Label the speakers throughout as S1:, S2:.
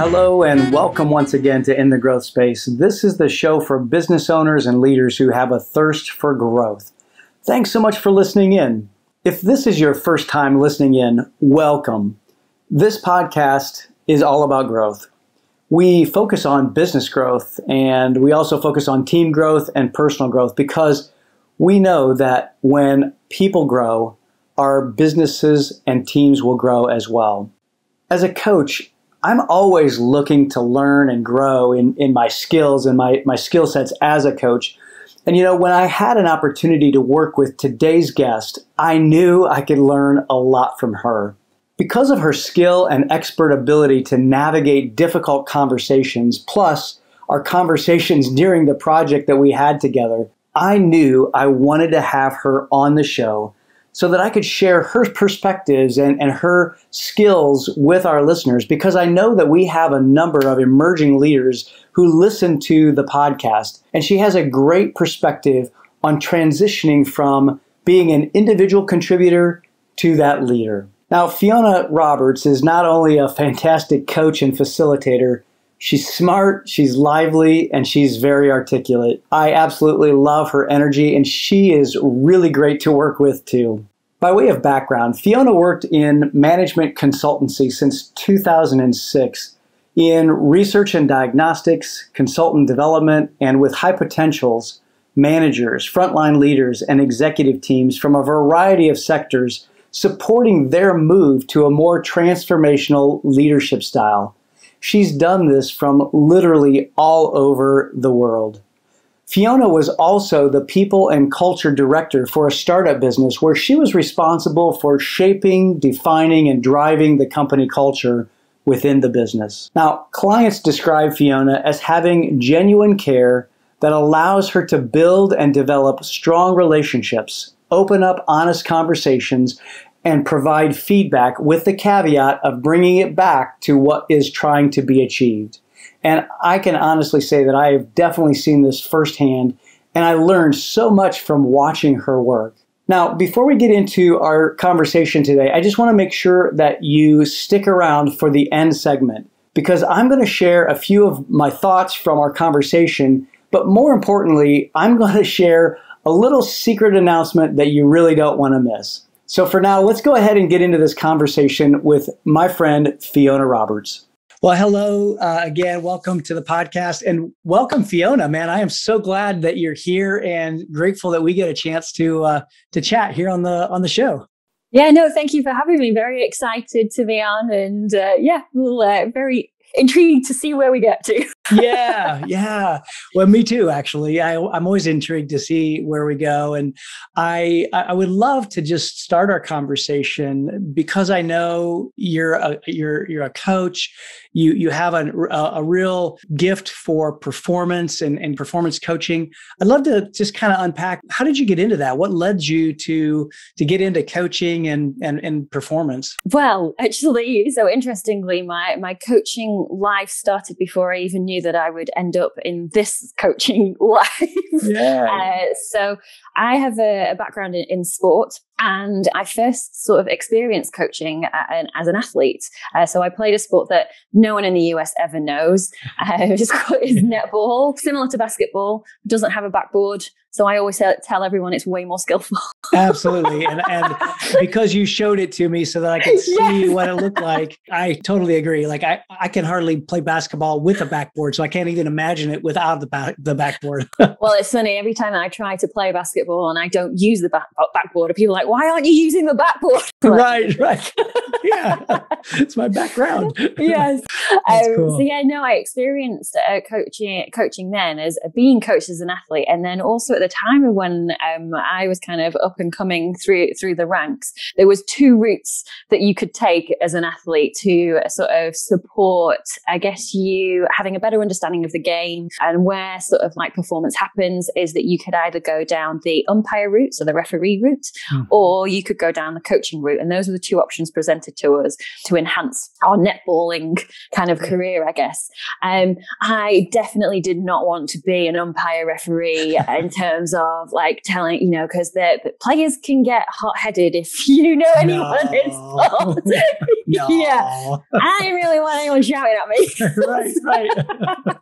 S1: Hello and welcome once again to In the Growth Space. This is the show for business owners and leaders who have a thirst for growth. Thanks so much for listening in. If this is your first time listening in, welcome. This podcast is all about growth. We focus on business growth and we also focus on team growth and personal growth because we know that when people grow, our businesses and teams will grow as well. As a coach, I'm always looking to learn and grow in my skills and my skill sets as a coach. And when I had an opportunity to work with today's guest, I knew I could learn a lot from her. Because of her skill and expert ability to navigate difficult conversations, plus our conversations during the project that we had together, I knew I wanted to have her on the show so that I could share her perspectives and her skills with our listeners, because I know that we have a number of emerging leaders who listen to the podcast, and she has a great perspective on transitioning from being an individual contributor to that leader. Now, Fiona Roberts is not only a fantastic coach and facilitator, she's smart, she's lively, and she's very articulate. I absolutely love her energy, and she is really great to work with too. By way of background, Fiona worked in management consultancy since 2006 in research and diagnostics, consultant development, and with high potentials, managers, frontline leaders, and executive teams from a variety of sectors, supporting their move to a more transformational leadership style. She's done this from literally all over the world. Fiona was also the people and culture director for a startup business where she was responsible for shaping, defining, and driving the company culture within the business. Now, clients describe Fiona as having genuine care that allows her to build and develop strong relationships, open up honest conversations, and provide feedback with the caveat of bringing it back to what is trying to be achieved. And I can honestly say that I have definitely seen this firsthand, and I learned so much from watching her work. Now, before we get into our conversation today, I just want to make sure that you stick around for the end segment, because I'm going to share a few of my thoughts from our conversation, but more importantly, I'm going to share a little secret announcement that you really don't want to miss. So for now, let's go ahead and get into this conversation with my friend, Fiona Roberts. Well, hello again. Welcome to the podcast, and welcome, Fiona. Man, I am so glad that you're here and grateful that we get a chance to chat here on the show.
S2: Yeah, no, thank you for having me. Very excited to be on, and we'll very intrigued to see where we get to.
S1: Yeah. Well, me too, actually. I'm always intrigued to see where we go. And I would love to just start our conversation because I know you're a coach. You have a real gift for performance and performance coaching. I'd love to just kind of unpack, how did you get into that? What led you to get into coaching and performance?
S2: Well, actually, so interestingly, my coaching life started before I even knew that I would end up in this coaching life.
S1: Yeah.
S2: So I have a background in sport, and I first sort of experienced coaching as an athlete. So I played a sport that no one in the US ever knows. It's netball, similar to basketball, doesn't have a backboard. So I always tell everyone it's way more skillful.
S1: Absolutely. And because you showed it to me so that I could see what it looked like, I totally agree. Like I can hardly play basketball with a backboard, so I can't even imagine it without the backboard.
S2: Well, it's funny. Every time I try to play basketball and I don't use the backboard, people are like, why aren't you using the backboard?
S1: Right. Yeah. It's my background.
S2: Yes.
S1: Cool.
S2: So I experienced coaching then as being coached as an athlete. And then also at the time of when I was kind of up and coming through the ranks, there was two routes that you could take as an athlete to sort of support, I guess, you having a better understanding of the game and where sort of like performance happens, is that you could either go down the umpire route, so the referee route, or you could go down the coaching route. And those were the two options presented presented to us to enhance our netballing kind of career, I guess. I definitely did not want to be an umpire referee in terms of like telling, you know, because the players can get hot-headed if you know anyone in sports.
S1: No.
S2: Yeah, I didn't really want anyone shouting at me.
S1: Right.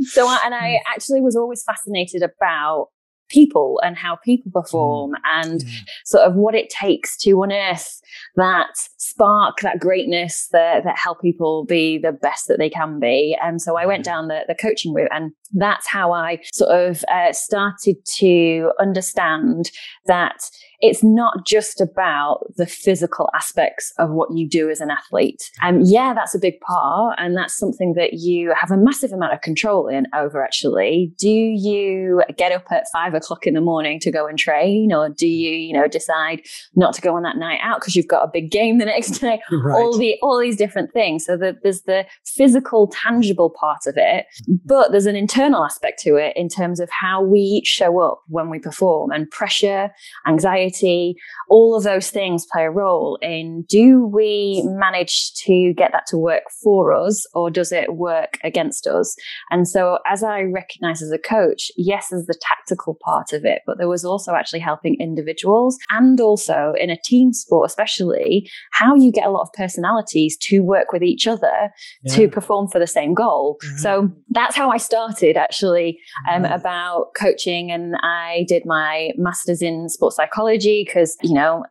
S2: So, I actually was always fascinated about people and how people perform and sort of what it takes to unearth that spark, that greatness that help people be the best that they can be. And so I went down the coaching route, and that's how I sort of started to understand that it's not just about the physical aspects of what you do as an athlete. Yeah, that's a big part. And that's something that you have a massive amount of control over, actually. Do you get up at 5 o'clock in the morning to go and train? Or do you, decide not to go on that night out because you've got a big game the next day? Right. All these different things. So there's the physical, tangible part of it, but there's an internal aspect to it in terms of how we show up when we perform, and pressure, anxiety, all of those things play a role in, do we manage to get that to work for us, or does it work against us? And so as I recognize as a coach, yes, there's the tactical part of it, but there was also actually helping individuals, and also in a team sport, especially how you get a lot of personalities to work with each other to perform for the same goal. So that's how I started actually about coaching. And I did my master's in sports psychology because,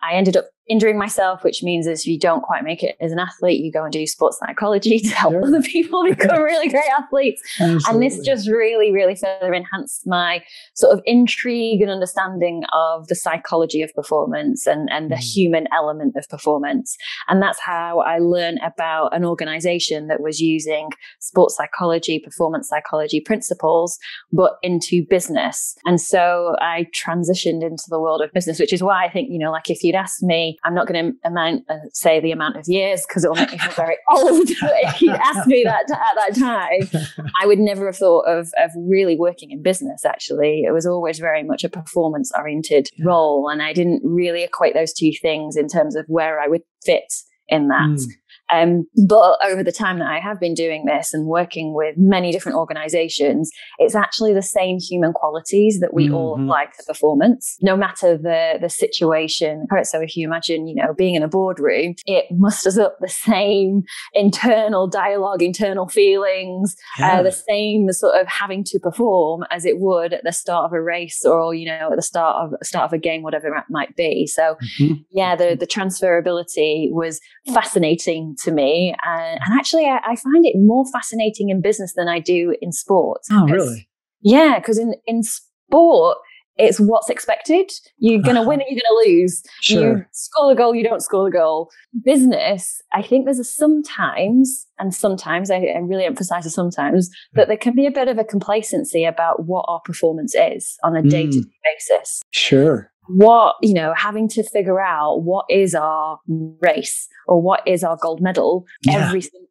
S2: I ended up injuring myself, which means as you don't quite make it as an athlete, you go and do sports psychology to help other people become really great athletes. Absolutely. And this just really, really further enhanced my sort of intrigue and understanding of the psychology of performance and the human element of performance. And that's how I learned about an organization that was using sports psychology, performance psychology principles, but into business. And so I transitioned into the world of business, which is why I think, like if you'd asked me, I'm not going to say the amount of years because it will make me feel very old. If you'd asked me that at that time, I would never have thought of really working in business, actually. It was always very much a performance-oriented role, and I didn't really equate those two things in terms of where I would fit in that. But over the time that I have been doing this and working with many different organizations, it's actually the same human qualities that we all apply to performance, no matter the situation. So if you imagine, being in a boardroom, it musters up the same internal dialogue, internal feelings, the same sort of having to perform as it would at the start of a race or, at the start of a game, whatever it might be. So the transferability was fascinating to me. And actually, I find it more fascinating in business than I do in sport.
S1: Oh, really?
S2: Yeah, because in sport, it's what's expected. You're going to win or you're going to lose. Sure. You score a goal, you don't score a goal. Business, I think there's sometimes, I really emphasize the sometimes, that there can be a bit of a complacency about what our performance is on a day-to-day basis.
S1: Sure.
S2: What, having to figure out what is our race or what is our gold medal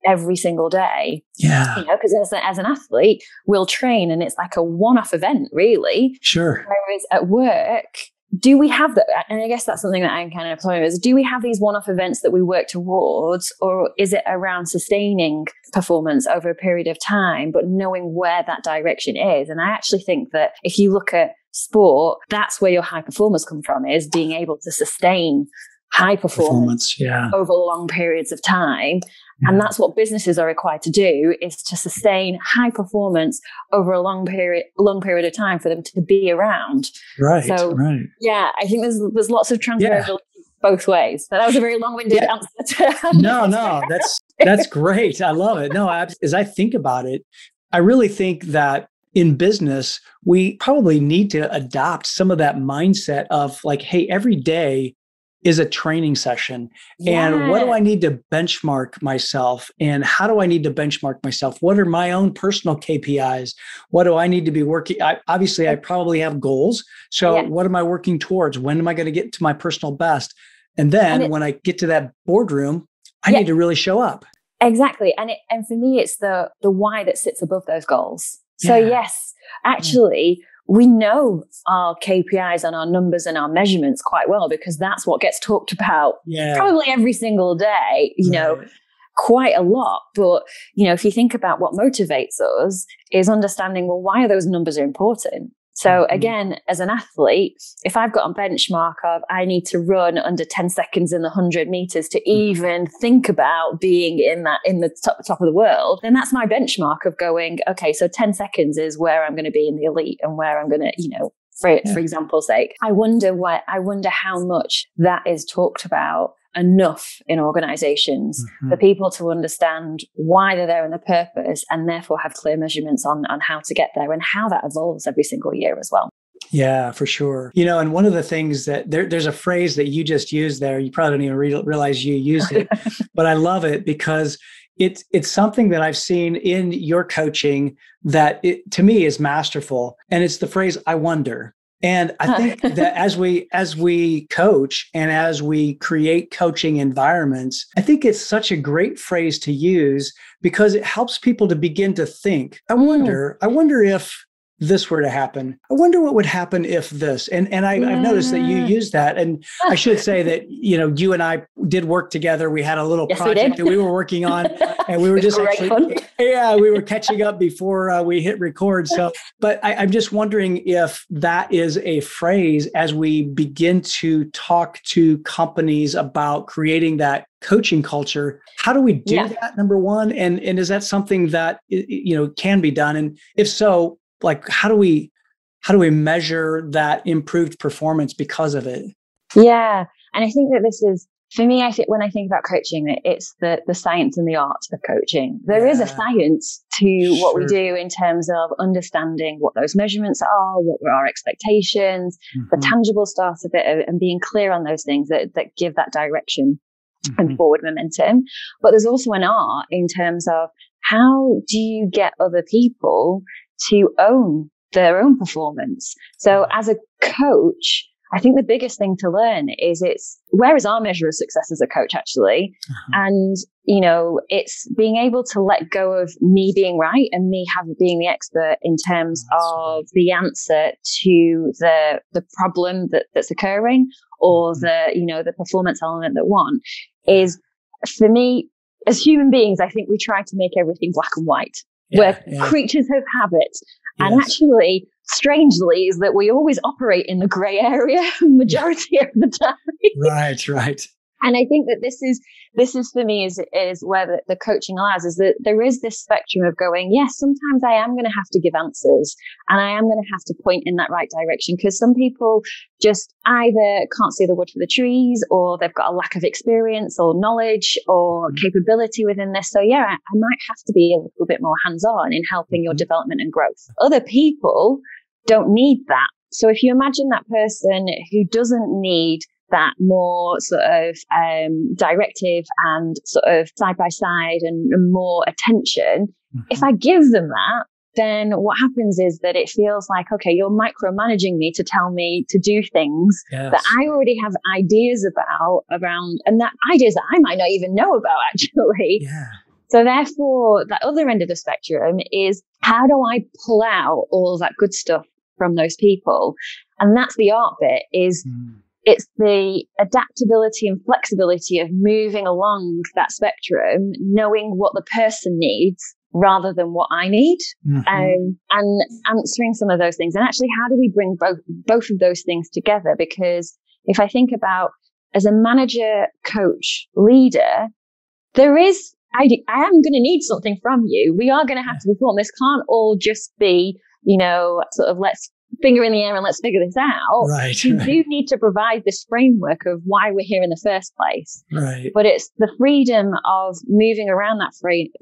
S2: every single day. Yeah. Because as an athlete, we'll train and it's like a one-off event, really.
S1: Sure.
S2: Whereas at work, do we have that? And I guess that's something that I'm kind of playing with. Do we have these one-off events that we work towards, or is it around sustaining performance over a period of time, but knowing where that direction is? And I actually think that if you look at sport, that's where your high performers come from, is being able to sustain high performance over long periods of time. And that's what businesses are required to do, is to sustain high performance over a long period of time for them to be around.
S1: Right.
S2: So, I think there's lots of transferability both ways. But that was a very long-winded answer.
S1: No, that's great. I love it. No, as I think about it, I really think that in business, we probably need to adopt some of that mindset of like, hey, every day is a training session. And what do I need to benchmark myself? And how do I need to benchmark myself? What are my own personal KPIs? What do I need to be working? Obviously, I probably have goals. So what am I working towards? When am I going to get to my personal best? And then when I get to that boardroom, I need to really show up.
S2: Exactly. And for me, it's the why that sits above those goals. So yes, actually, we know our KPIs and our numbers and our measurements quite well, because that's what gets talked about probably every single day, you know, quite a lot. But, you know, if you think about what motivates us is understanding, well, why are those numbers important? So again, as an athlete, if I've got a benchmark of I need to run under 10 seconds in the 100 meters to even think about being in the top of the world, then that's my benchmark of going, okay, so 10 seconds is where I'm going to be in the elite and where I'm going to, you know, for example's sake. I wonder how much that is talked about enough in organizations for people to understand why they're there and the purpose, and therefore have clear measurements on how to get there and how that evolves every single year as well.
S1: Yeah, for sure. You know, and one of the things that there's a phrase that you just used there, you probably don't even realize you used it, but I love it because it's something that I've seen in your coaching that to me is masterful. And it's the phrase, I wonder. And I think that as we coach and as we create coaching environments, I think it's such a great phrase to use because it helps people to begin to think, I wonder if this were to happen. I wonder what would happen if this. And I've noticed that you use that. And I should say that, you know, you and I did work together. We had a little project that we were working on, and we were just we were catching up before we hit record. So, but I'm just wondering if that is a phrase as we begin to talk to companies about creating that coaching culture. How do we do that, number one? And is that something that, you know, can be done? And if so, like, how do we measure that improved performance because of it?
S2: Yeah. And I think that this is, for me, I think when I think about coaching, it's the science and the art of coaching. There is a science to what we do in terms of understanding what those measurements are, what were our expectations, the tangible stuff of it, and being clear on those things that give that direction and forward momentum. But there's also an art in terms of how do you get other people to own their own performance. So as a coach, I think the biggest thing to learn is where is our measure of success as a coach actually? And, you know, it's being able to let go of me being right and me being the expert in terms of the answer to the problem that's occurring, or the performance element that one is. For me, as human beings, I think we try to make everything black and white. We're creatures of habit. And actually, strangely, is that we always operate in the grey area majority of the time. Right. And I think that this is for me is where the coaching allows, is that there is this spectrum of going, yes, sometimes I am going to have to give answers and I am going to have to point in that right direction, because some people just either can't see the wood for the trees, or they've got a lack of experience or knowledge or capability within this. So I might have to be a little bit more hands-on in helping your development and growth. Other people don't need that. So if you imagine that person who doesn't need that more sort of directive and sort of side by side and more attention, if I give them that, then what happens is that it feels like, okay, you're micromanaging me to tell me to do things that I already have ideas around, and that ideas that I might not even know about actually. So therefore, that other end of the spectrum is, how do I pull out all that good stuff from those people? And that's the art bit, is it's the adaptability and flexibility of moving along that spectrum, knowing what the person needs rather than what I need, and answering some of those things. And actually, how do we bring both of those things together? Because if I think about, as a manager, coach, leader, I am going to need something from you. We are going to have to perform. This can't all just be, sort of let's finger in the air and let's figure this out. You do need to provide this framework of why we're here in the first place. But it's the freedom of moving around that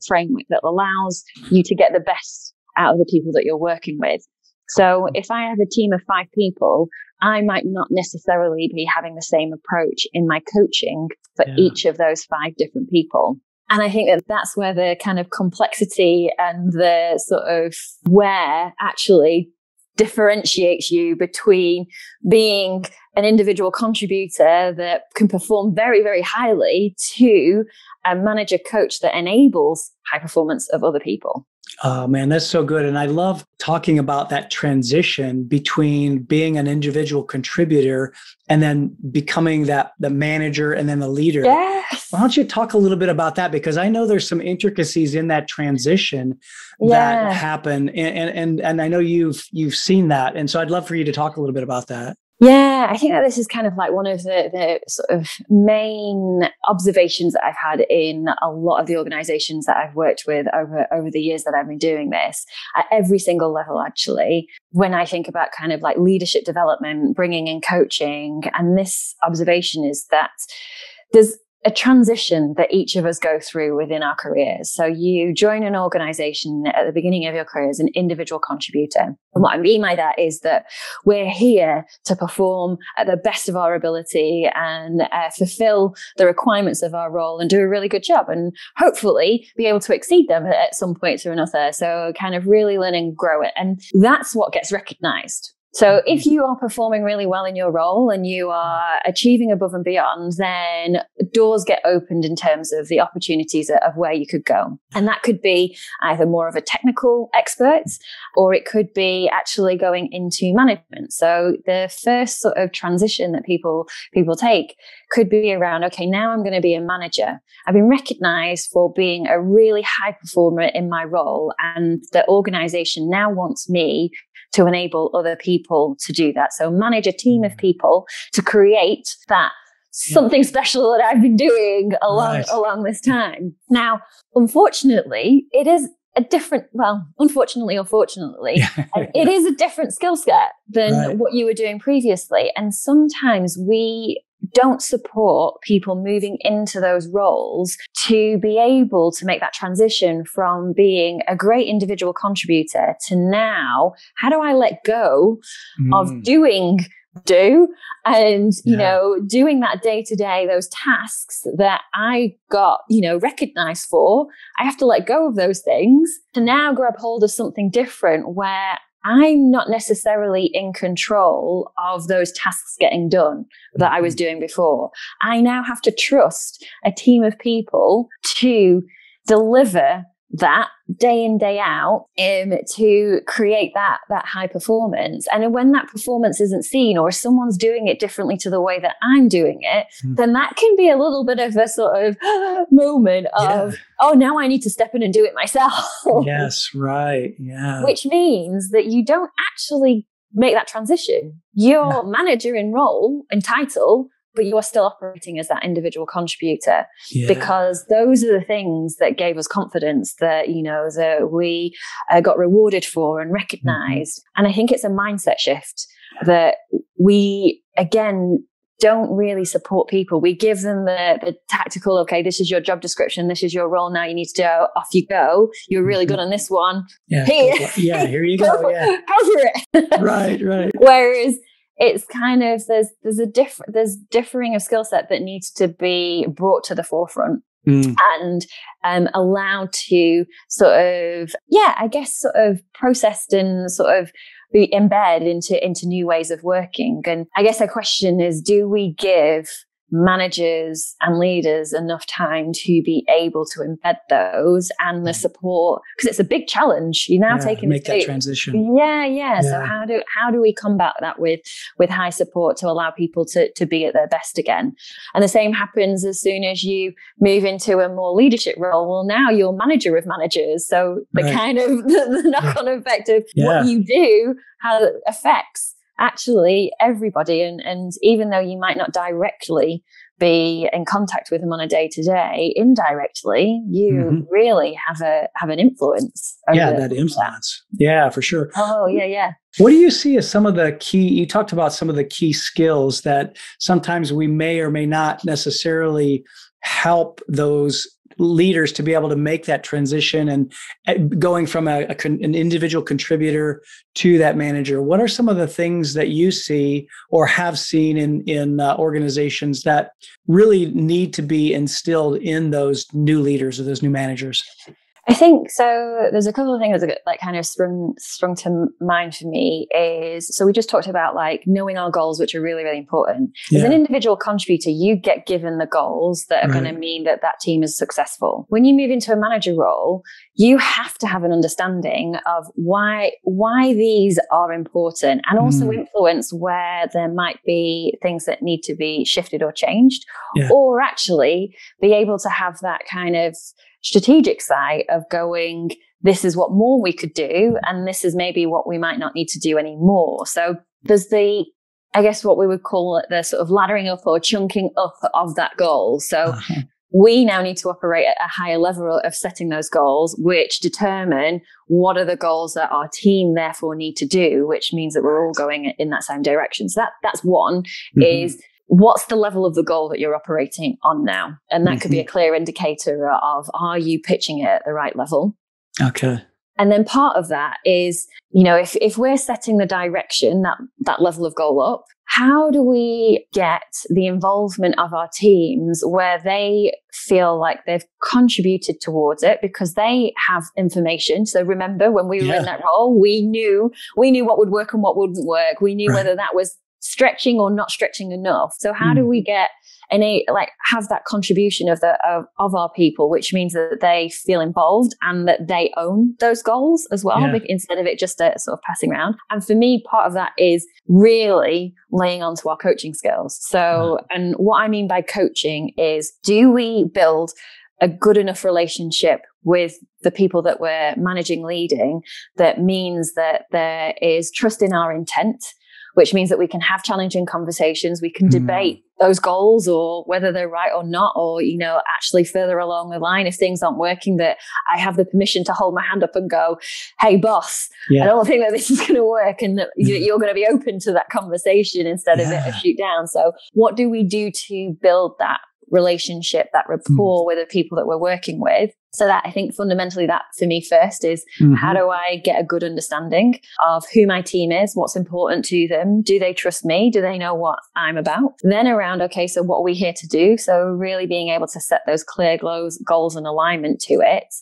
S2: framework that allows you to get the best out of the people that you're working with. So if I have a team of 5 people, I might not necessarily be having the same approach in my coaching for each of those 5 different people. And I think that that's where the kind of complexity and the sort of where actually differentiates you between being an individual contributor that can perform very, very highly to a manager coach that enables high performance of other people.
S1: Oh man, that's so good. And I love talking about that transition between being an individual contributor and then becoming the manager and then the leader.
S2: Yes.
S1: Why don't you talk a little bit about that? Because I know there's some intricacies in that transition that happen. And I know you've seen that. And so I'd love for you to talk a little bit about that.
S2: Yeah, I think that this is kind of like one of the sort of main observations that I've had in a lot of the organizations that I've worked with over the years that I've been doing this at every single level, actually. When I think about kind of like leadership development, bringing in coaching, and this observation is that there's a transition that each of us go through within our careers. So you join an organization at the beginning of your career as an individual contributor. And what I mean by that is that we're here to perform at the best of our ability and fulfill the requirements of our role and do a really good job and hopefully be able to exceed them at some point or another. So kind of really learn and grow it. And that's what gets recognized. So if you are performing really well in your role and you are achieving above and beyond, then doors get opened in terms of the opportunities of where you could go. And that could be either more of a technical expert, or it could be actually going into management. So the first sort of transition that people take could be around, okay, now I'm going to be a manager. I've been recognized for being a really high performer in my role, and the organization now wants me to enable other people to do that. So manage a team of people to create that something special that I've been doing along this time. Now, unfortunately, it is a different, unfortunately or fortunately, it is a different skill set than what you were doing previously. And sometimes we don't support people moving into those roles to be able to make that transition from being a great individual contributor to now, how do I let go of doing and, you know, doing that day to day, those tasks that I got, recognized for. I have to let go of those things to now grab hold of something different where I'm not necessarily in control of those tasks getting done that I was doing before. I now have to trust a team of people to deliver that day in, day out, to create that high performance. And when that performance isn't seen, or someone's doing it differently to the way that I'm doing it, then that can be a little bit of a sort of moment of, oh, now I need to step in and do it myself.
S1: Yes, right. Yeah.
S2: Which means that you don't actually make that transition. You're manager in role and title, but you are still operating as that individual contributor, because those are the things that gave us confidence that, that we got rewarded for and recognized. And I think it's a mindset shift that we, again, don't really support people. We give them the tactical, okay, this is your job description, this is your role, now you need to do, off you go. You're really good on this one.
S1: Here you go.
S2: Go for it.
S1: Right.
S2: Whereas it's kind of, there's differing of skill set that needs to be brought to the forefront and allowed to sort of, sort of processed and sort of be embedded into new ways of working. And I guess the question is, do we give managers and leaders enough time to be able to embed those and the support? Because it's a big challenge. You're now taking
S1: make that transition.
S2: So how do we combat that with high support to allow people to be at their best again? And the same happens as soon as you move into a more leadership role. Well, now you're manager of managers. So the kind of the knock-on effect of what you do, how it affects actually everybody. And even though you might not directly be in contact with them on a day-to-day, indirectly, you really have an influence.
S1: That influence. Yeah, for sure.
S2: Oh, yeah.
S1: What do you see as some of the key, you talked about some of the key skills that sometimes we may or may not necessarily help those leaders to be able to make that transition and going from an individual contributor to that manager? What are some of the things that you see or have seen in organizations that really need to be instilled in those new leaders or those new managers?
S2: I think so. There's a couple of things that like kind of sprung to mind for me is, so we just talked about like knowing our goals, which are really, really important. As an individual contributor, you get given the goals that are going to mean that that team is successful. When you move into a manager role, you have to have an understanding of why these are important, and also influence where there might be things that need to be shifted or changed, or actually be able to have that kind of strategic side of going, this is what more we could do, and this is maybe what we might not need to do anymore. So there's the, I guess what we would call it, the sort of laddering up or chunking up of that goal. So we now need to operate at a higher level of setting those goals, which determine what are the goals that our team therefore need to do, which means that we're all going in that same direction. So that's one, is what's the level of the goal that you're operating on now? And that could be a clear indicator of, are you pitching it at the right level?
S1: Okay.
S2: And then part of that is, you know, if we're setting the direction, that level of goal up, how do we get the involvement of our teams where they feel like they've contributed towards it because they have information? So remember, when we were in that role, we knew what would work and what wouldn't work. We knew whether that was stretching or not stretching enough. So how do we get have that contribution of our people, which means that they feel involved and that they own those goals as well, instead of it just sort of passing around. And for me, part of that is really laying onto our coaching skills. So, and what I mean by coaching is, do we build a good enough relationship with the people that we're managing, leading, that means that there is trust in our intent, which means that we can have challenging conversations. We can debate those goals or whether they're right or not, or, you know, actually further along the line, if things aren't working, that I have the permission to hold my hand up and go, hey, boss, I don't think that this is going to work, and that you're going to be open to that conversation instead of it a shoot down. So what do we do to build that relationship, that rapport with the people that we're working with? So that, I think fundamentally, that for me first is, how do I get a good understanding of who my team is, what's important to them? Do they trust me? Do they know what I'm about? Then around, okay, so what are we here to do? So really being able to set those clear goals and alignment to it,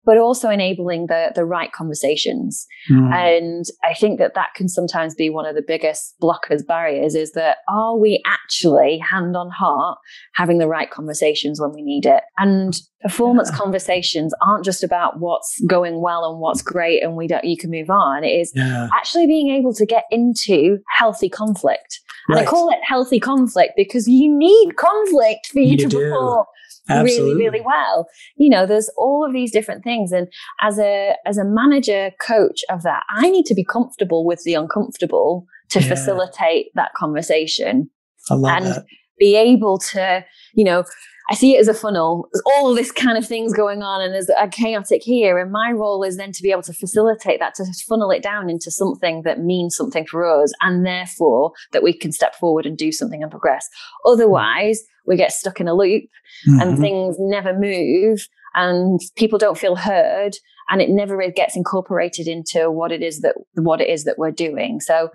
S2: but also enabling the right conversations. And I think that can sometimes be one of the biggest blockers, barriers, is that, are we actually hand on heart having the right conversations when we need it? And performance conversations aren't just about what's going well and what's great and you can move on. It is actually being able to get into healthy conflict. And I call it healthy conflict because you need conflict for you to perform really, really well. You know, there's all of these different things. And as a manager, coach of that, I need to be comfortable with the uncomfortable to facilitate that conversation.
S1: I love that.
S2: Be able to, you know, I see it as a funnel. There's all this kind of things going on, and there's a chaotic here. And my role is then to be able to facilitate that, to funnel it down into something that means something for us, and therefore that we can step forward and do something and progress. Otherwise, we get stuck in a loop and things never move, and people don't feel heard, and it never really gets incorporated into what it is that we're doing. So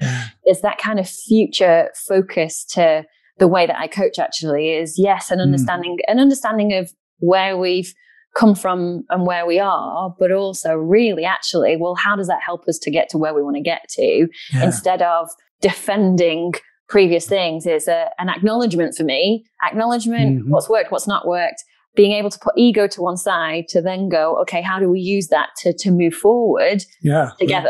S2: it's that kind of future focus to the way that I coach actually is, an understanding of where we've come from and where we are, but also really actually, well, how does that help us to get to where we want to get to, instead of defending previous things? Is an acknowledgement for me, what's worked, what's not worked, being able to put ego to one side to then go, okay, how do we use that to move forward together?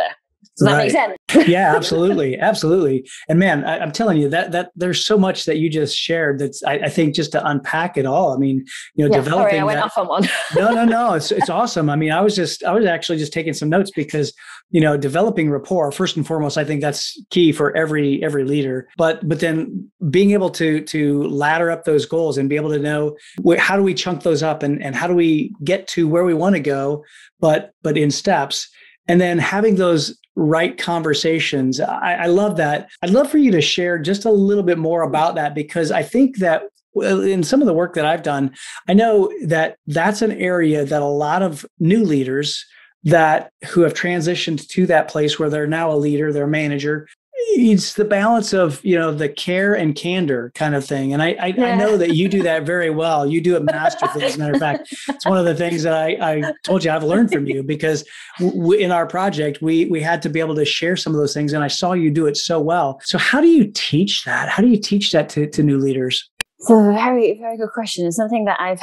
S2: Does that make sense?
S1: Yeah, absolutely. Absolutely. And man, I'm telling you that there's so much that you just shared that's, I think, just to unpack it all. I mean, you know, developing.
S2: Sorry, I went off on one.
S1: No. It's awesome. I mean, I was actually just taking some notes because, you know, developing rapport, first and foremost, I think that's key for every leader. But then being able to ladder up those goals and be able to know how do we chunk those up and how do we get to where we want to go, but in steps. And then having those right conversations. I love that. I'd love for you to share just a little bit more about that, because I think that in some of the work that I've done, I know that that's an area that a lot of new leaders who have transitioned to that place where they're now a leader, they're a manager, It's the balance of, the care and candor kind of thing. And I know that you do that very well. You do it masterfully. As a matter of fact, it's one of the things that I told you I've learned from you, because in our project, we had to be able to share some of those things. And I saw you do it so well. So how do you teach that? How do you teach that to new leaders?
S2: It's a very, very good question. It's something that I've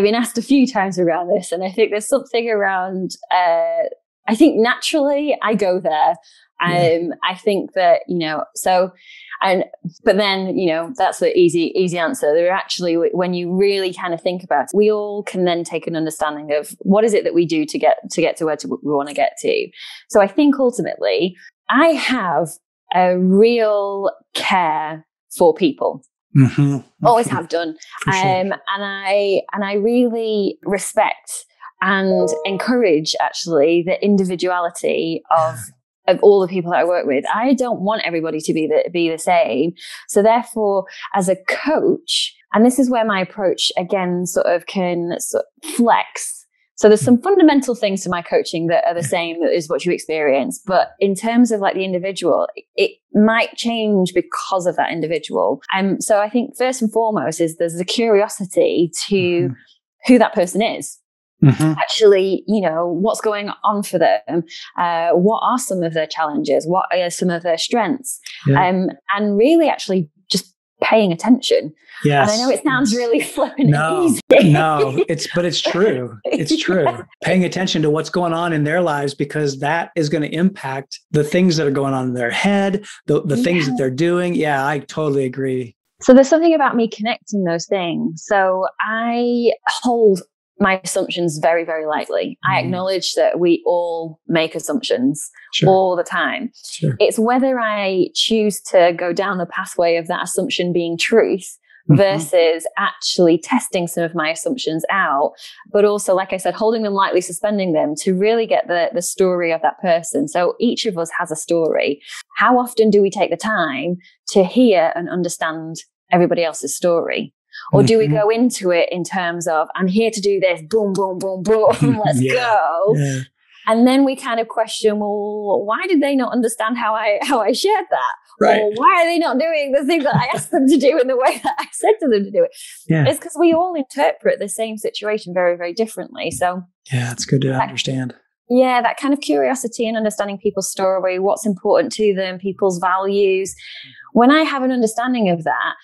S2: been asked a few times around this. And I think there's something around, I think naturally I go there. I think that, but then, that's the easy answer. There are actually, when you really kind of think about it, we all can then take an understanding of what is it that we do to get to where we want to get to. So I think ultimately I have a real care for people. Always have done. Sure. And I really respect and encourage actually the individuality of all the people that I work with. I don't want everybody to be the same. So therefore, as a coach, and this is where my approach again can flex. So there's some fundamental things to my coaching that are the same, that is what you experience. But in terms of like the individual, it might change because of that individual. So I think first and foremost is there's the curiosity to who that person is. Actually, what's going on for them? What are some of their challenges? What are some of their strengths? And really actually just paying attention.
S1: Yes.
S2: And I know it sounds really flippant and easy.
S1: No, but it's true. It's true. Paying attention to what's going on in their lives, because that is going to impact the things that are going on in their head, the things that they're doing. Yeah, I totally agree.
S2: So there's something about me connecting those things. So I hold my assumptions very, very lightly. I acknowledge that we all make assumptions all the time. Sure. It's whether I choose to go down the pathway of that assumption being truth versus actually testing some of my assumptions out, but also, like I said, holding them lightly, suspending them to really get the story of that person. So each of us has a story. How often do we take the time to hear and understand everybody else's story? Or do we go into it in terms of, I'm here to do this, boom, boom, boom, boom, let's go. Yeah. And then we kind of question, well, why did they not understand how I shared that? Right. Or why are they not doing the thing that I asked them to do in the way that I said to them to do it? Yeah. It's because we all interpret the same situation very, very differently. So
S1: yeah, it's good to understand.
S2: Yeah, that kind of curiosity and understanding people's story, what's important to them, people's values. When I have an understanding of that,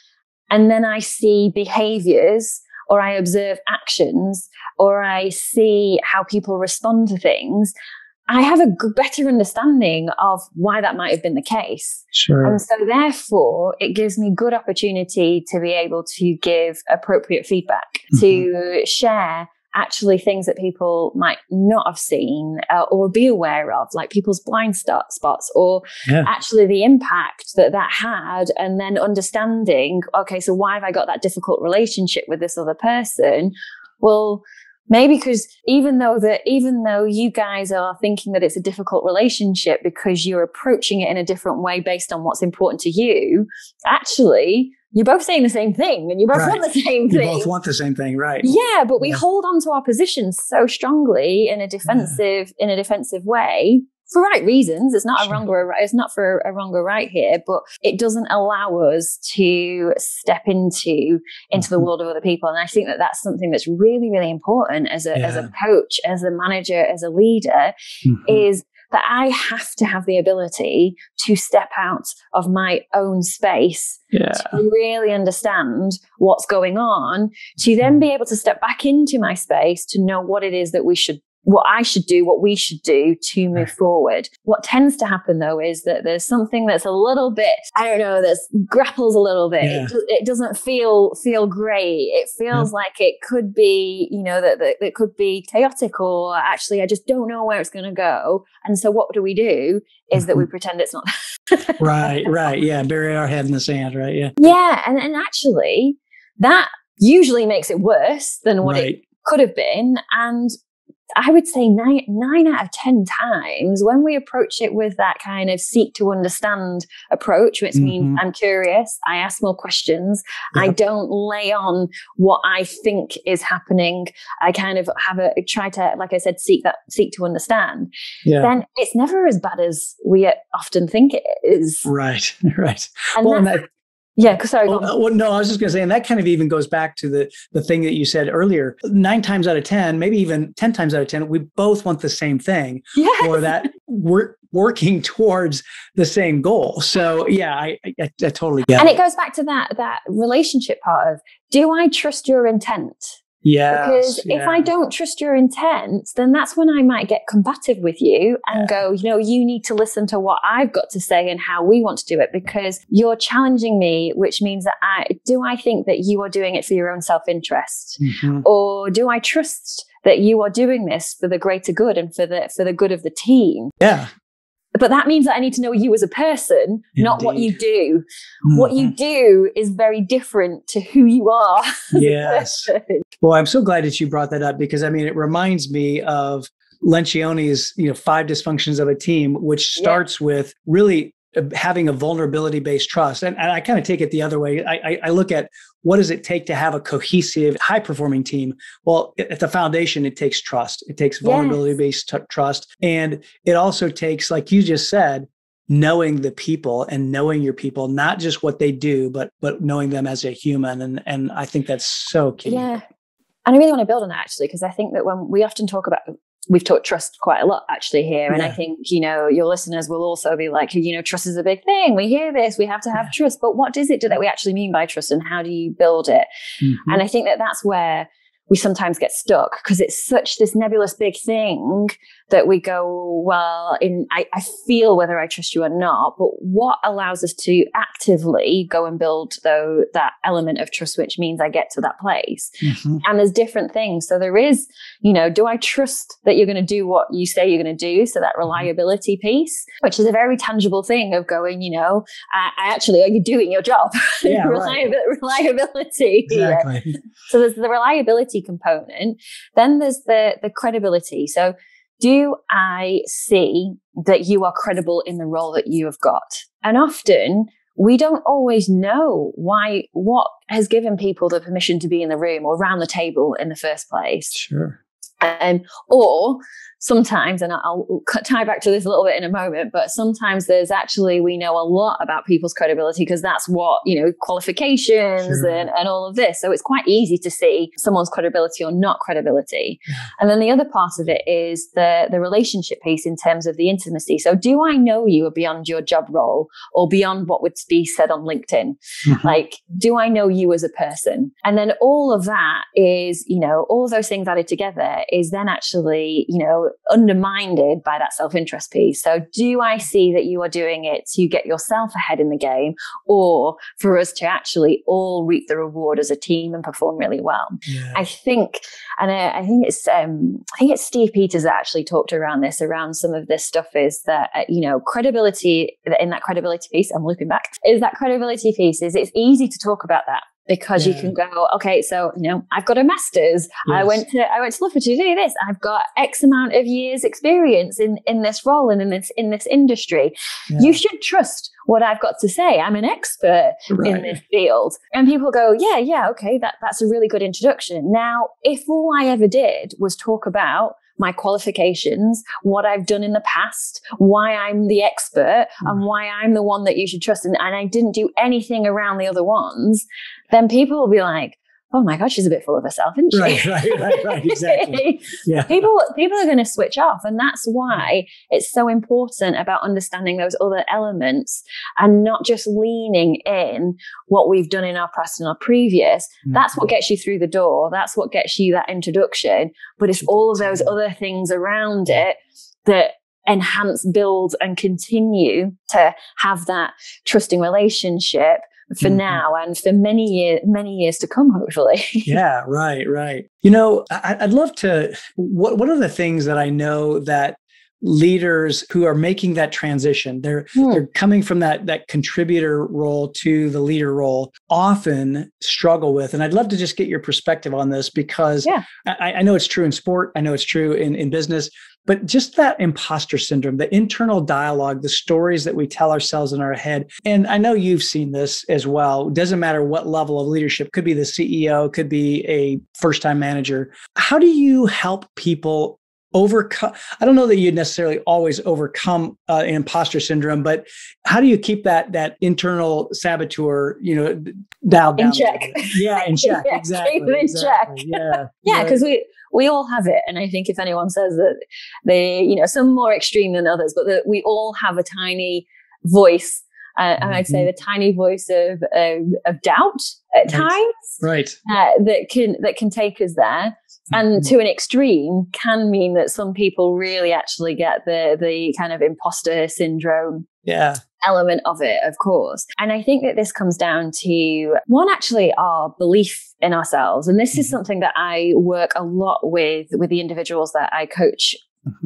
S2: and then I see behaviors, or I observe actions, or I see how people respond to things, I have a better understanding of why that might have been the case.
S1: Sure.
S2: And so therefore, it gives me good opportunity to be able to give appropriate feedback, to share actually things that people might not have seen or be aware of, like people's blind spots, or actually the impact that had, and then understanding, okay, so why have I got that difficult relationship with this other person? Well, maybe because even though you guys are thinking that it's a difficult relationship because you're approaching it in a different way based on what's important to you, actually, you're both saying the same thing, and you both want the same thing.
S1: You both want the same thing, right?
S2: Yeah, but we hold on to our positions so strongly in a defensive way for right reasons. It's not a wrong or a right. It's not for a wrong or right here, but it doesn't allow us to step into the world of other people. And I think that that's something that's really, really important as a coach, as a manager, as a leader, is that I have to have the ability to step out of my own space to really understand what's going on, to then be able to step back into my space to know what it is that what I should do, what we should do to move forward. What tends to happen though is that there's something that's a little bit, that grapples a little bit. Yeah. It doesn't feel great. It feels like it could be, that it could be chaotic, or actually I just don't know where it's going to go. And so what do? Is that we pretend it's not.
S1: Right. Yeah. Bury our head in the sand. Right. Yeah.
S2: Yeah. And actually that usually makes it worse than what it could have been. And I would say nine out of 10 times when we approach it with that kind of seek to understand approach, which means I'm curious, I ask more questions, I don't lay on what I think is happening. I kind of try to, like I said, seek to understand. Then it's never as bad as we often think it is.
S1: Right.
S2: And sorry.
S1: Well, no, I was just going to say, and that kind of even goes back to the thing that you said earlier. 9 times out of 10, maybe even 10 times out of 10, we both want the same thing, or that we're working towards the same goal. So I totally get it.
S2: And it goes back to that relationship part of, do I trust your intent?
S1: Yes.
S2: Because if I don't trust your intent, then that's when I might get combative with you and go, you need to listen to what I've got to say and how we want to do it, because you're challenging me, which means that do I think that you are doing it for your own self-interest? Or do I trust that you are doing this for the greater good and for the good of the team?
S1: Yeah.
S2: But that means that I need to know you as a person, not what you do. What you do is very different to who you are.
S1: Yes. Well, I'm so glad that you brought that up, because it reminds me of Lencioni's, 5 dysfunctions of a team, which starts with really having a vulnerability-based trust. And I kind of take it the other way. I look at, what does it take to have a cohesive, high-performing team? Well, at the foundation, it takes trust. It takes vulnerability-based trust. And it also takes, like you just said, knowing the people and knowing your people, not just what they do, but knowing them as a human. And I think that's so key.
S2: Yeah. And I really want to build on that, actually, because I think that when we often talk about, we've talked trust quite a lot actually here. And I think, your listeners will also be like, trust is a big thing. We hear this, we have to have trust, but what is it that we actually mean by trust, and how do you build it? And I think that that's where we sometimes get stuck, because it's such this nebulous big thing that we go, well, I feel whether I trust you or not, but what allows us to actively go and build that element of trust, which means I get to that place. And there's different things. So there is, do I trust that you're going to do what you say you're going to do? So that reliability piece, which is a very tangible thing of going, I actually, are you doing your job?
S1: Yeah,
S2: Reliability.
S1: Exactly.
S2: Yeah. So there's the reliability component. Then there's the credibility. So do I see that you are credible in the role that you have got? And often we don't always know what has given people the permission to be in the room or around the table in the first place.
S1: Sure.
S2: Or sometimes, and I'll tie back to this a little bit in a moment, but sometimes we know a lot about people's credibility because that's what, qualifications and all of this. So it's quite easy to see someone's credibility or not credibility. Yeah. And then the other part of it is the relationship piece in terms of the intimacy. So do I know you beyond your job role or beyond what would be said on LinkedIn? Like, do I know you as a person? And then all of that is, all of those things added together is then actually, undermined by that self-interest piece. So do I see that you are doing it to get yourself ahead in the game, or for us to actually all reap the reward as a team and perform really well? Yeah. I think it's Steve Peters that actually talked around some of this stuff, is that, credibility, in that credibility piece, I'm looping back, is that credibility piece is it's easy to talk about that. Because you can go, okay, so, I've got a master's. Yes. I went to Loughborough to do this. I've got X amount of years experience in this role and in this industry. Yeah. You should trust what I've got to say. I'm an expert in this field. And people go, yeah, okay, that's a really good introduction. Now, if all I ever did was talk about my qualifications, what I've done in the past, why I'm the expert, and why I'm the one that you should trust, and I didn't do anything around the other ones, then people will be like, oh my God, she's a bit full of herself, isn't she?
S1: Right, exactly. Yeah.
S2: People are going to switch off. And that's why it's so important about understanding those other elements and not just leaning in what we've done in our past and our previous. That's what gets you through the door. That's what gets you that introduction. But it's all of those other things around it that enhance, build, and continue to have that trusting relationship for now and for many years to come, hopefully.
S1: Yeah, right. I'd love to, what are the things that I know that leaders who are making that transition, they're coming from that contributor role to the leader role, often struggle with. And I'd love to just get your perspective on this, because I know it's true in sport. I know it's true in business, but just that imposter syndrome, the internal dialogue, the stories that we tell ourselves in our head. And I know you've seen this as well. It doesn't matter what level of leadership, could be the CEO, could be a first-time manager. How do you help people overcome? I don't know that you'd necessarily always overcome an imposter syndrome, but how do you keep that internal saboteur, dialed down?
S2: In check.
S1: In check.
S2: Yeah,
S1: Exactly.
S2: keep it in check.
S1: Yeah.
S2: Because we all have it. And I think if anyone says that they, some more extreme than others, but that we all have a tiny voice, and I'd say the tiny voice of doubt at times,
S1: right?
S2: That can take us there, and to an extreme can mean that some people really actually get the kind of imposter syndrome element of it, of course. And I think that this comes down to one, actually, our belief in ourselves, and this is something that I work a lot with the individuals that I coach.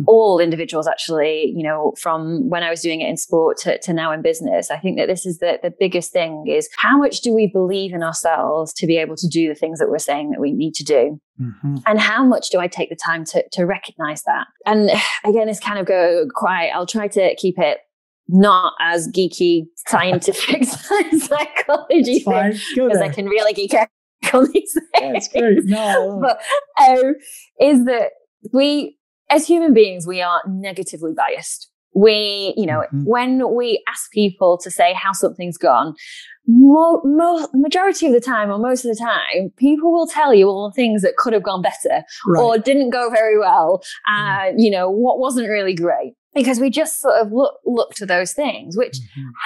S2: All individuals, actually, from when I was doing it in sport to now in business. I think that this is the biggest thing, is how much do we believe in ourselves to be able to do the things that we're saying that we need to do? And how much do I take the time to recognize that? And again, it's kind of I'll try to keep it not as geeky scientific psychology thing, because I can really geek out on these things.
S1: That's great. No.
S2: But is that as human beings, we are negatively biased. We, when we ask people to say how something's gone, majority of the time, or most of the time, people will tell you all the things that could have gone better, or didn't go very well, what wasn't really great. Because we just sort of look to those things, which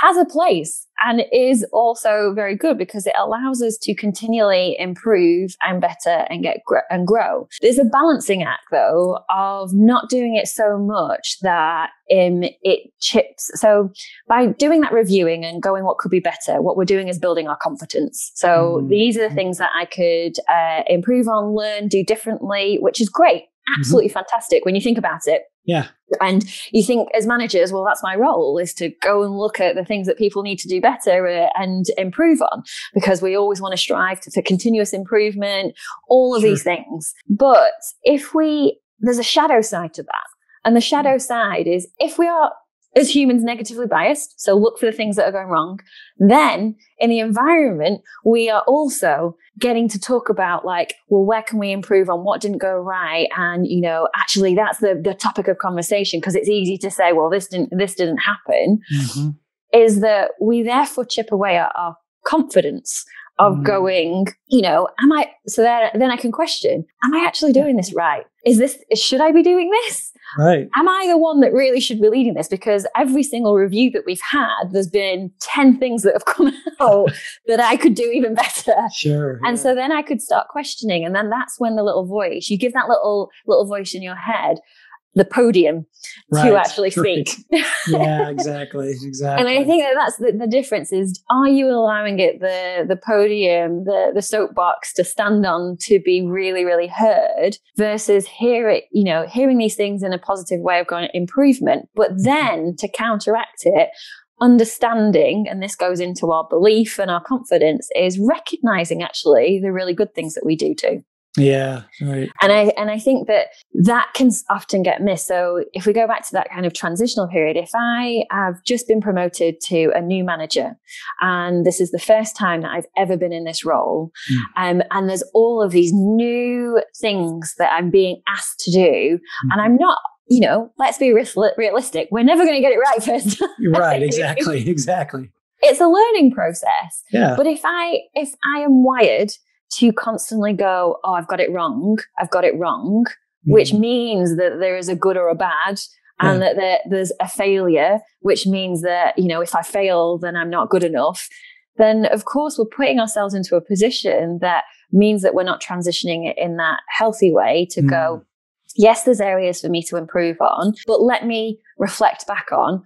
S2: has a place and is also very good, because it allows us to continually improve and better and grow. There's a balancing act, though, of not doing it so much that it chips. So by doing that reviewing and going what could be better, what we're doing is building our confidence. So these are the things that I could improve on, learn, do differently, which is great. Absolutely fantastic when you think about it.
S1: Yeah.
S2: And you think, as managers, well, that's my role, is to go and look at the things that people need to do better and improve on, because we always want to strive for continuous improvement, all of these things. But there's a shadow side to that. And the shadow side is, if we are, as humans, negatively biased, so look for the things that are going wrong, then in the environment, we are also getting to talk about, where can we improve on what didn't go right? And, actually that's the topic of conversation, because it's easy to say, well, this didn't happen, is that we therefore chip away at our confidence of going, then I can question, am I actually doing this right? Should I be doing this?
S1: Right.
S2: Am I the one that really should be leading this? Because every single review that we've had, there's been 10 things that have come out that I could do even better.
S1: Sure.
S2: And so then I could start questioning. And then that's when the little voice, you give that little voice in your head the podium to actually speak.
S1: Yeah, exactly.
S2: And I think that's the difference, is, are you allowing it the podium, the soapbox to stand on, to be really, really heard, versus hearing these things in a positive way of going improvement, but then to counteract it, understanding, and this goes into our belief and our confidence, is recognizing actually the really good things that we do too.
S1: Yeah, right.
S2: And I think that can often get missed. So if we go back to that kind of transitional period, if I have just been promoted to a new manager, and this is the first time that I've ever been in this role, and there's all of these new things that I'm being asked to do, and I'm not, let's be realistic, we're never going to get it right first time.
S1: Right, exactly.
S2: It's a learning process.
S1: Yeah.
S2: But if I am wired to constantly go, oh, I've got it wrong, which means that there is a good or a bad, and that there's a failure, which means that, if I fail, then I'm not good enough. Then, of course, we're putting ourselves into a position that means that we're not transitioning it in that healthy way to go, yes, there's areas for me to improve on, but let me reflect back on,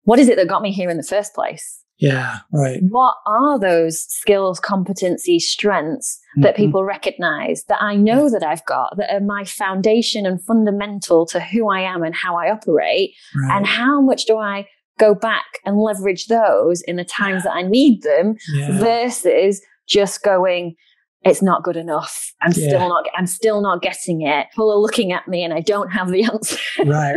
S2: what is it that got me here in the first place?
S1: Yeah, right.
S2: What are those skills, competencies, strengths that people recognize that I know that I've got, that are my foundation and fundamental to who I am and how I operate? Right. And how much do I go back and leverage those in the times that I need them versus just going, it's not good enough. I'm still not getting it. People are looking at me and I don't have the answer. Right.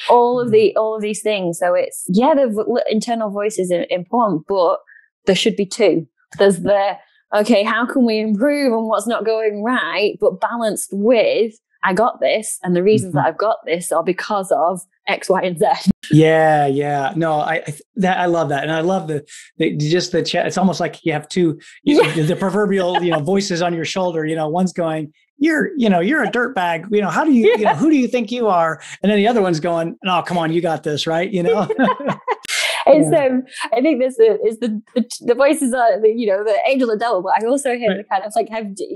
S2: All of these things. So it's, the internal voice is important, but there should be two. There's okay, how can we improve on what's not going right, but balanced with, I got this. And the reasons that I've got this are because of X, Y, and Z. Yeah. No, I love that. And I love the chat. It's almost like you have two, the proverbial, voices on your shoulder, one's going, you're a dirtbag. How do you, who do you think you are? And then the other one's going, oh, come on, you got this, right? It's I think this is the voices are the angel and devil, but I also hear the kind of like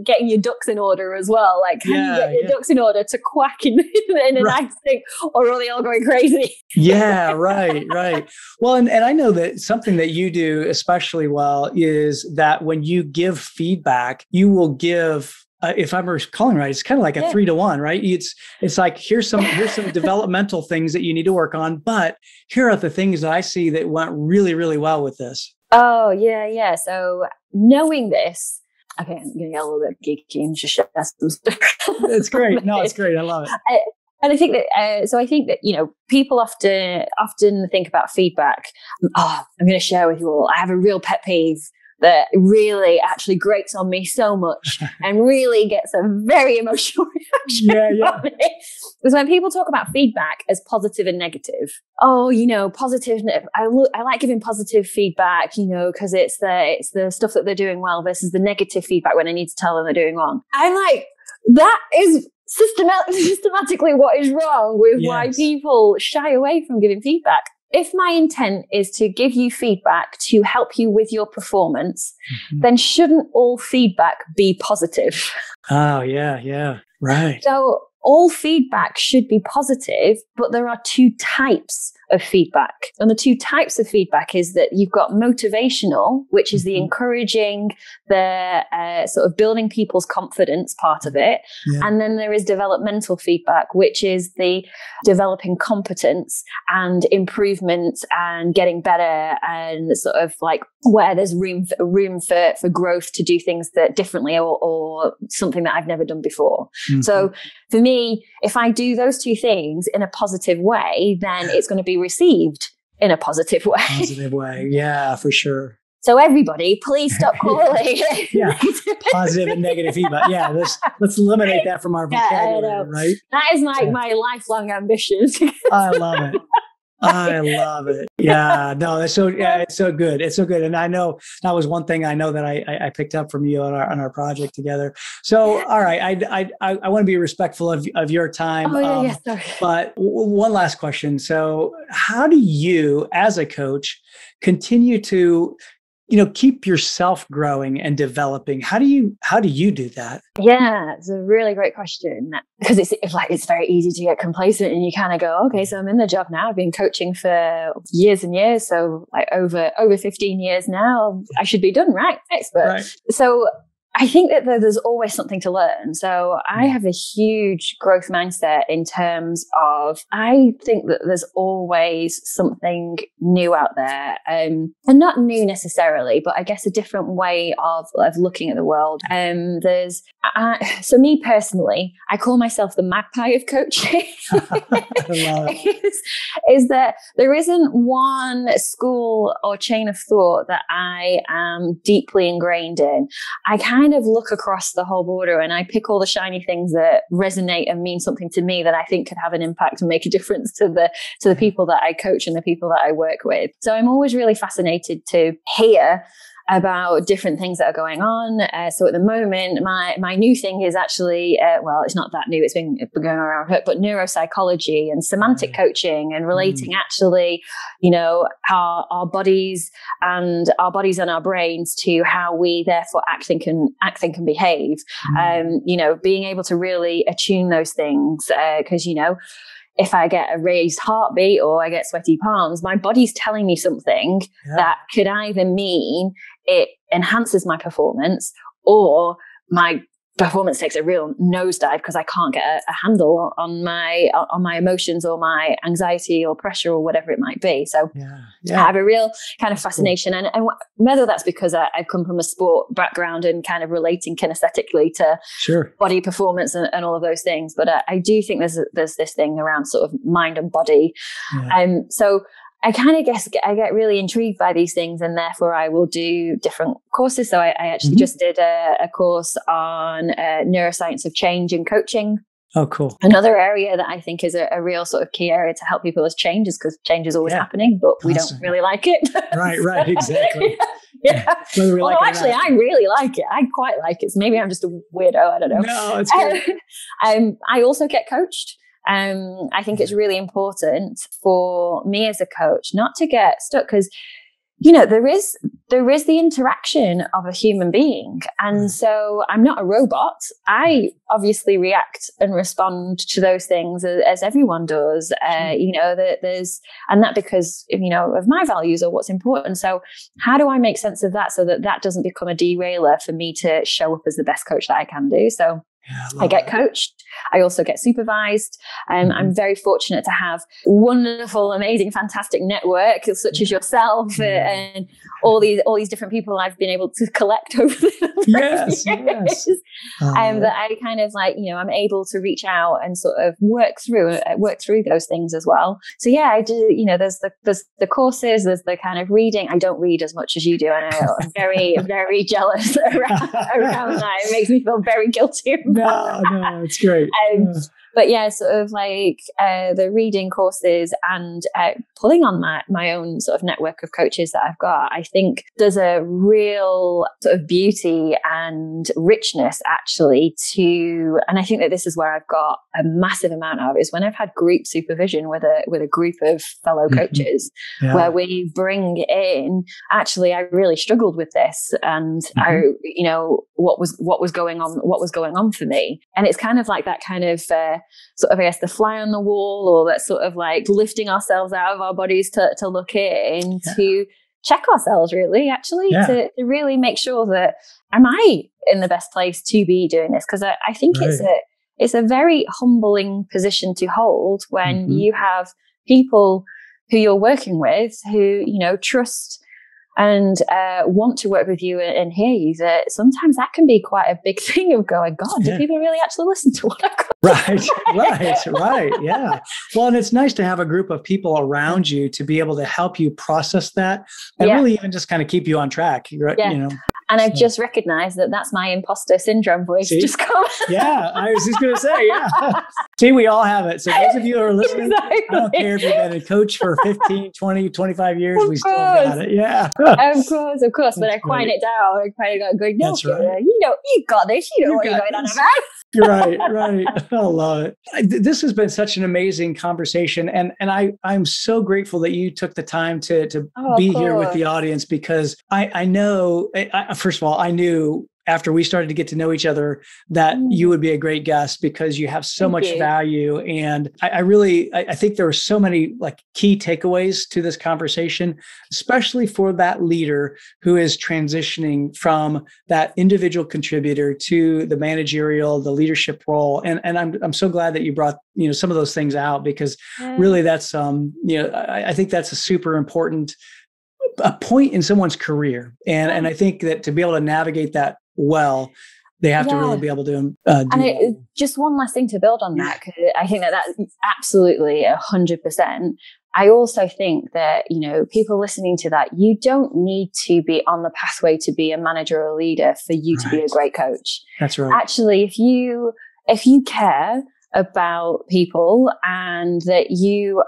S2: getting your ducks in order as well. Like can you get your ducks in order to quack in a nice thing, or are they all going crazy? Right. Well, and I know that something that you do especially well is that when you give feedback, you will give. If I'm recalling right, it's kind of like a 3-to-1, right? It's like, here's some developmental things that you need to work on, but here are the things that I see that went really, really well with this. Oh, yeah. So knowing this, okay, I'm going to get a little bit geeky and just share some stuff. It's great. No, it's great. I love it. And I think that, people often think about feedback. I'm going to share with you all. I have a real pet peeve that really actually grates on me so much and really gets a very emotional reaction from me. Because when people talk about feedback as positive and negative, positive, I like giving positive feedback, because it's the stuff that they're doing well versus the negative feedback when I need to tell them they're doing wrong. I'm like, that is systematically what is wrong with why people shy away from giving feedback. If my intent is to give you feedback to help you with your performance, then shouldn't all feedback be positive? Oh, yeah. Right. So all feedback should be positive, but there are two types of feedback. And the two types of feedback is that you've got motivational, which is the encouraging, the sort of building people's confidence part of it. Yeah. And then there is developmental feedback, which is the developing competence and improvement and getting better and sort of like where there's room for growth to do things that differently or something that I've never done before. So for me, if I do those two things in a positive way, then it's going to be received in a positive way. Yeah, for sure. So everybody, please stop calling. Positive and negative feedback. Yeah, let's eliminate that from our vocabulary, right? That is my lifelong ambition. I love it. Yeah, no, it's so good. It's so good. And I know that was one thing I know that I picked up from you on our project together. So, all right, I want to be respectful of your time. Sorry. But one last question. So how do you, as a coach, continue to keep yourself growing and developing? How do you do that? Yeah, it's a really great question, because it's very easy to get complacent and you kind of go, okay, so I'm in the job now. I've been coaching for years and years. So like over 15 years now, I should be done, right? Expert. Right. So I think that there's always something to learn. So I have a huge growth mindset in terms of, I think that there's always something new out there, and not new necessarily, but I guess a different way of looking at the world. So me personally, I call myself the magpie of coaching. is that there isn't one school or chain of thought that I am deeply ingrained in. I kind of look across the whole border and I pick all the shiny things that resonate and mean something to me that I think could have an impact and make a difference to the people that I coach and the people that I work with. So I'm always really fascinated to hear about different things that are going on. So at the moment, my new thing is actually, it's not that new, it's been going around, but neuropsychology and semantic coaching and relating actually, our bodies and our brains to how we therefore act, think and behave. Being able to really attune those things, because, if I get a raised heartbeat or I get sweaty palms, my body's telling me something that could either mean it enhances my performance or my performance takes a real nosedive because I can't get a handle on my emotions or my anxiety or pressure or whatever it might be. So I have a real kind of fascination, and whether that's because I've come from a sport background and kind of relating kinesthetically to body performance and all of those things, but I do think there's this thing around sort of mind and body. So I kind of guess I get really intrigued by these things, and therefore I will do different courses. So I actually just did a course on neuroscience of change and coaching.
S1: Oh, cool.
S2: Another area that I think is a real sort of key area to help people is change, is because change is always happening, but we don't really like it.
S1: Right, exactly.
S2: Well, actually, I really like it. I quite like it. So maybe I'm just a weirdo. I don't know.
S1: No, it's good.
S2: I also get coached. I think it's really important for me as a coach not to get stuck, because, you know, there is the interaction of a human being. And so I'm not a robot. I obviously react and respond to those things as everyone does. You know, and that because, you know, of my values or what's important. So how do I make sense of that so that doesn't become a derailer for me to show up as the best coach that I can do? So I get coached. I also get supervised. I'm very fortunate to have wonderful, amazing, fantastic network such as yourself and all these different people I've been able to collect over the years. That I kind of like, you know, I'm able to reach out and sort of work through those things as well. So yeah, I do. You know, there's the courses, there's the kind of reading. I don't read as much as you do, and I'm very very jealous around that. It makes me feel very guilty.
S1: No, it's great.
S2: But yeah, sort of like the reading courses and pulling on my own sort of network of coaches that I've got, I think there's a real sort of beauty and richness actually and I think that this is where I've got a massive amount of, is when I've had group supervision with a group of fellow coaches, where we bring in, actually, I really struggled with this, and I, you know, what was going on for me, and it's kind of like that kind of sort of, I guess, the fly on the wall, or that sort of like lifting ourselves out of our bodies to look in, to check ourselves really, actually, to really make sure that, am I in the best place to be doing this? Because I think it's a very humbling position to hold when you have people who you're working with who, you know, trust and want to work with you and hear you. That sometimes that can be quite a big thing of going, God, do people really actually listen to what I've got?
S1: Right. Yeah. Well, and it's nice to have a group of people around you to be able to help you process that and really even just kind of keep you on track. Right? You know.
S2: And I've just recognized that that's my imposter syndrome voice just come.
S1: I was just going to say, See, we all have it. So those of you who are listening, I don't care if you've been a coach for 15, 20, 25 years, we still got it. Yeah.
S2: Of course. But I quiet it down. I quiet it down going, no, Fiona, you know, you got this. You know what you're going on about.
S1: Right. I love it. This has been such an amazing conversation. And I'm so grateful that you took the time to be here with the audience, because I know, first of all, I knew after we started to get to know each other that you would be a great guest, because you have so much value. And I think there were so many like key takeaways to this conversation, especially for that leader who is transitioning from that individual contributor to the managerial, the leadership role. And I'm so glad that you brought, you know, some of those things out, because really that's, you know, I think that's a super important a point in someone's career. And I think that to be able to navigate that well, they have to really be able to do
S2: just one last thing to build on that, because I think that that's absolutely 100%. I also think that, you know, people listening to that, you don't need to be on the pathway to be a manager or a leader for you to be a great coach.
S1: That's right.
S2: Actually, if you care about people and that you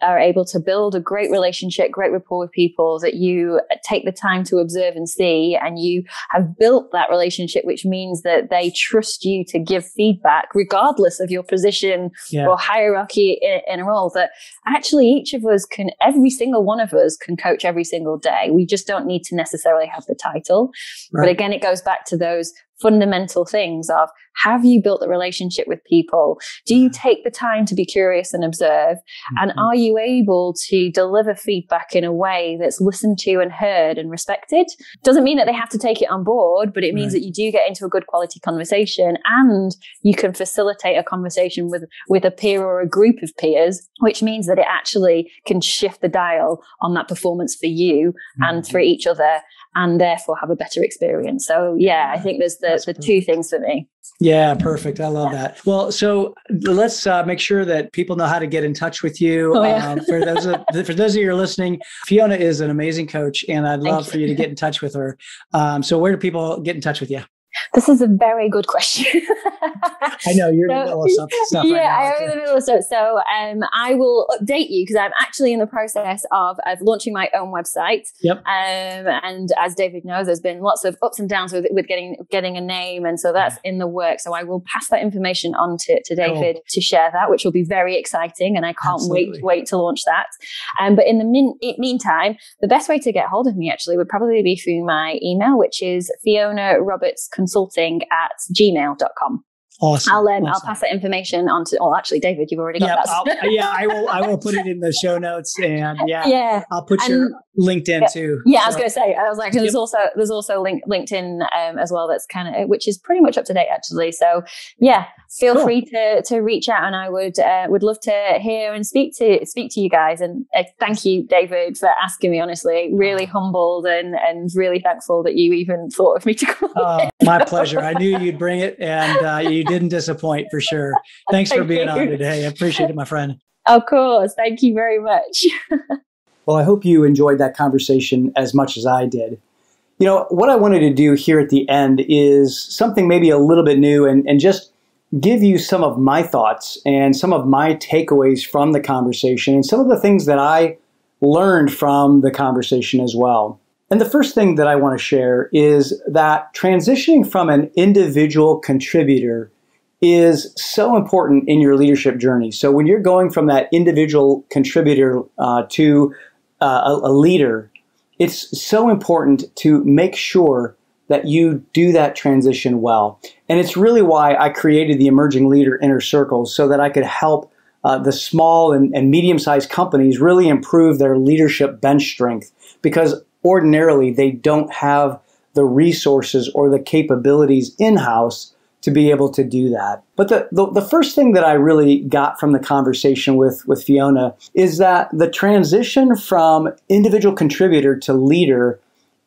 S2: are able to build a great relationship, great rapport with people, that you take the time to observe and see, and you have built that relationship, which means that they trust you to give feedback regardless of your position or hierarchy in a role, that actually each of us every single one of us can coach every single day. We just don't need to necessarily have the title. But again, it goes back to those fundamental things of, have you built the relationship with people? Do you take the time to be curious and observe? And are you able to deliver feedback in a way that's listened to and heard and respected? Doesn't mean that they have to take it on board, but it means that you do get into a good quality conversation, and you can facilitate a conversation with a peer or a group of peers, which means that it actually can shift the dial on that performance for you and for each other, and therefore have a better experience. So yeah, I think there's the two things for me.
S1: Yeah, perfect. I love that. Well, so let's make sure that people know how to get in touch with you. For those of you who are listening, Fiona is an amazing coach, and I'd love for you to get in touch with her. So where do people get in touch with you?
S2: This is a very good question.
S1: I know you're in the middle of stuff right now.
S2: Yeah, I am in the middle of stuff. So I will update you, because I'm actually in the process of launching my own website.
S1: Yep.
S2: And as David knows, there's been lots of ups and downs with getting a name. And so that's in the work. So I will pass that information on to David to share that, which will be very exciting. And I can't wait to launch that. But in the meantime, the best way to get hold of me actually would probably be through my email, which is Fiona Roberts consulting@gmail.com.
S1: Awesome.
S2: I'll pass that information on to, actually, David, you've already got that.
S1: I will put it in the show notes, and I'll put your LinkedIn too.
S2: Yeah, so. I was going to say, I was like, there's also LinkedIn as well. That's kind of, which is pretty much up to date actually. So yeah, feel free to reach out, and I would love to hear and speak to you guys. And thank you, David, for asking me. Honestly, really humbled and really thankful that you even thought of me to come.
S1: My pleasure. I knew you'd bring it, and you didn't disappoint for sure. Thanks for being on today. I appreciate it, my friend.
S2: Of course. Thank you very much.
S1: Well, I hope you enjoyed that conversation as much as I did. You know, what I wanted to do here at the end is something maybe a little bit new, and just give you some of my thoughts and some of my takeaways from the conversation, and some of the things that I learned from the conversation as well. And the first thing that I want to share is that transitioning from an individual contributor is so important in your leadership journey. So when you're going from that individual contributor to a leader, it's so important to make sure that you do that transition well. And it's really why I created the Emerging Leader Inner Circles, so that I could help the small and medium-sized companies really improve their leadership bench strength, because ordinarily they don't have the resources or the capabilities in-house to be able to do that. But the first thing that I really got from the conversation with Fiona is that the transition from individual contributor to leader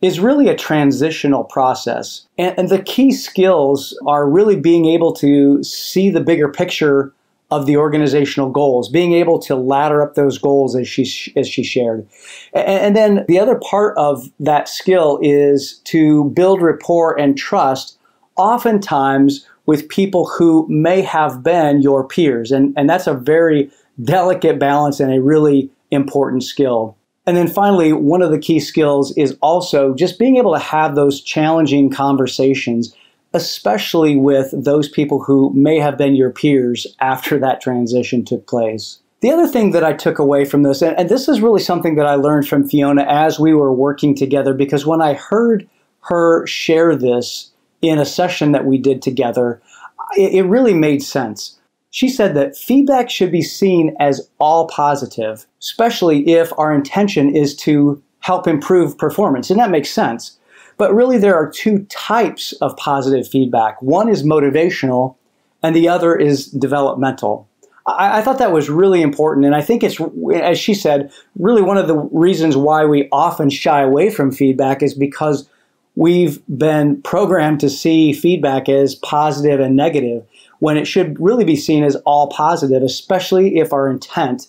S1: is really a transitional process. And the key skills are really being able to see the bigger picture of the organizational goals, being able to ladder up those goals as she shared. And then the other part of that skill is to build rapport and trust, oftentimes with people who may have been your peers. And that's a very delicate balance and a really important skill. And then finally, one of the key skills is also just being able to have those challenging conversations, especially with those people who may have been your peers after that transition took place. The other thing that I took away from this, and this is really something that I learned from Fiona as we were working together, because when I heard her share this in a session that we did together, it really made sense. She said that feedback should be seen as all positive, especially if our intention is to help improve performance. And that makes sense. But really, there are two types of positive feedback. One is motivational, and the other is developmental. I thought that was really important. And I think it's, as she said, really one of the reasons why we often shy away from feedback is because we've been programmed to see feedback as positive and negative, when it should really be seen as all positive, especially if our intent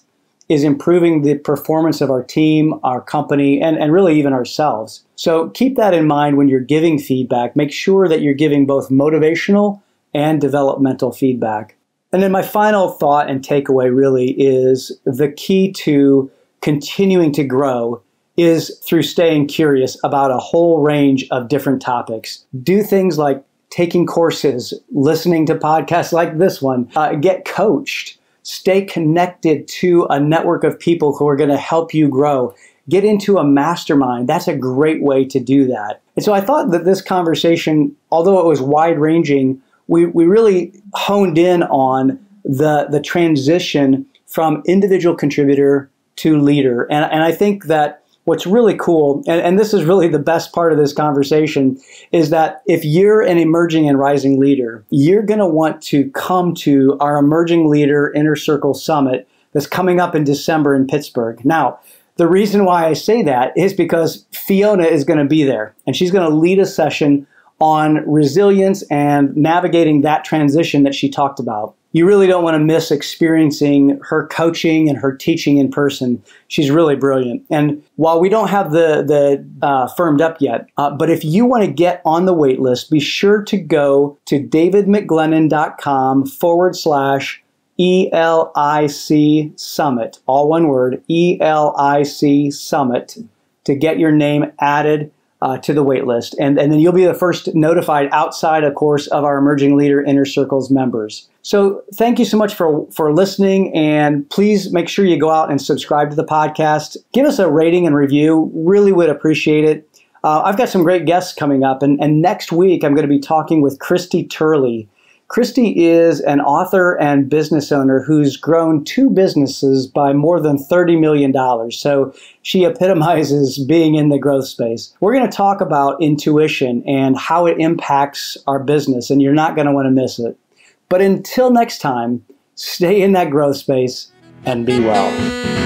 S1: is improving the performance of our team, our company, and really even ourselves. So keep that in mind when you're giving feedback. Make sure that you're giving both motivational and developmental feedback. And then my final thought and takeaway really is the key to continuing to grow is through staying curious about a whole range of different topics. Do things like taking courses, listening to podcasts like this one, get coached, stay connected to a network of people who are going to help you grow. get into a mastermind. That's a great way to do that. And so I thought that this conversation, although it was wide-ranging, we really honed in on the transition from individual contributor to leader. And I think that what's really cool, and this is really the best part of this conversation, is that if you're an emerging and rising leader, you're going to want to come to our Emerging Leader Inner Circle Summit that's coming up in December in Pittsburgh. Now, the reason why I say that is because Fiona is going to be there, and she's going to lead a session on resilience and navigating that transition that she talked about. You really don't want to miss experiencing her coaching and her teaching in person. She's really brilliant. And while we don't have the firmed up yet, but if you want to get on the wait list, be sure to go to davidmcglennenon.com/ELIC Summit, all one word, ELIC Summit, to get your name added to the wait list. And then you'll be the first notified outside, of course, of our Emerging Leader Inner Circles members. So thank you so much for listening, and please make sure you go out and subscribe to the podcast. Give us a rating and review. Really would appreciate it. I've got some great guests coming up, and next week I'm going to be talking with Christy Turley. Christy is an author and business owner who's grown 2 businesses by more than $30 million. So she epitomizes being in the growth space. We're going to talk about intuition and how it impacts our business, and you're not going to want to miss it. But until next time, stay in that growth space and be well.